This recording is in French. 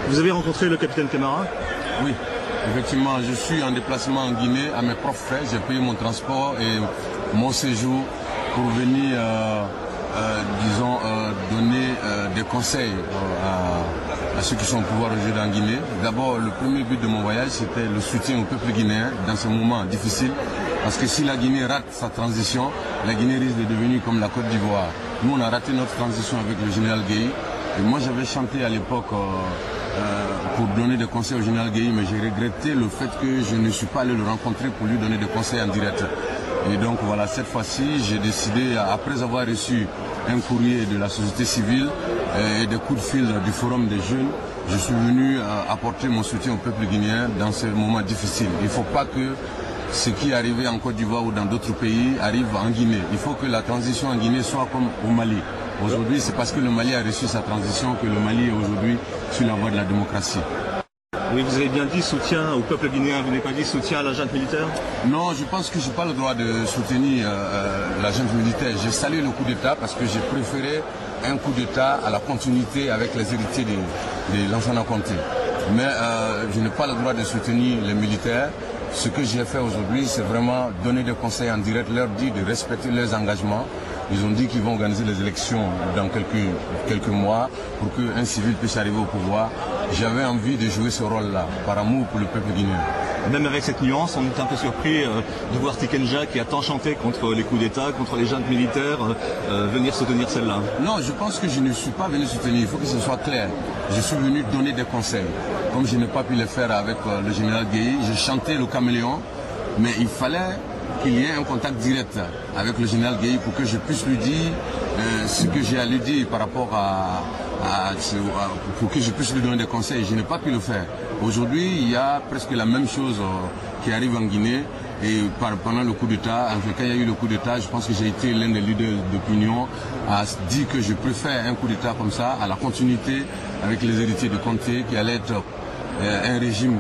Vous avez rencontré le capitaine Camara? Oui, effectivement, je suis en déplacement en Guinée à mes propres frais. J'ai payé mon transport et mon séjour pour venir, donner des conseils à ceux qui sont au pouvoir aujourd'hui en Guinée. D'abord, le premier but de mon voyage, c'était le soutien au peuple guinéen dans ce moment difficile. Parce que si la Guinée rate sa transition, la Guinée risque de devenir comme la Côte d'Ivoire. Nous, on a raté notre transition avec le général Gueye. Et moi, j'avais chanté à l'époque pour donner des conseils au général Gueye, mais j'ai regretté le fait que je ne suis pas allé le rencontrer pour lui donner des conseils en direct. Et donc voilà, cette fois-ci, j'ai décidé, après avoir reçu un courrier de la société civile et des coups de fil du Forum des jeunes, je suis venu apporter mon soutien au peuple guinéen dans ce moment difficile. Il ne faut pas que ce qui est arrivé en Côte d'Ivoire ou dans d'autres pays arrive en Guinée. Il faut que la transition en Guinée soit comme au Mali. Aujourd'hui, c'est parce que le Mali a reçu sa transition que le Mali est aujourd'hui sur la voie de la démocratie. Oui, vous avez bien dit soutien au peuple guinéen, vous n'avez pas dit soutien à la junte militaire? Non, je pense que je n'ai pas le droit de soutenir la junte militaire. J'ai salué le coup d'État parce que j'ai préféré un coup d'État à la continuité avec les héritiers de Lansana Conté. Mais je n'ai pas le droit de soutenir les militaires. Ce que j'ai fait aujourd'hui, c'est vraiment donner des conseils en direct, leur dire de respecter leurs engagements. Ils ont dit qu'ils vont organiser les élections dans quelques mois pour qu'un civil puisse arriver au pouvoir. J'avais envie de jouer ce rôle-là, par amour pour le peuple guinéen. Même avec cette nuance, on est un peu surpris de voir Tikenja, qui a tant chanté contre les coups d'État, contre les juntes militaires, venir soutenir celle-là. Non, je pense que je ne suis pas venu soutenir, il faut que ce soit clair. Je suis venu donner des conseils. Comme je n'ai pas pu le faire avec le général Gueye, j'ai chanté le caméléon, mais il fallait qu'il y ait un contact direct avec le général Gueye pour que je puisse lui dire ce que j'ai à lui dire par rapport pour que je puisse lui donner des conseils. Je n'ai pas pu le faire. Aujourd'hui, il y a presque la même chose qui arrive en Guinée. Et pendant le coup d'État, quand il y a eu le coup d'État, je pense que j'ai été l'un des leaders d'opinion à dire que je préfère un coup d'État comme ça à la continuité avec les héritiers de Conté qui allait être un régime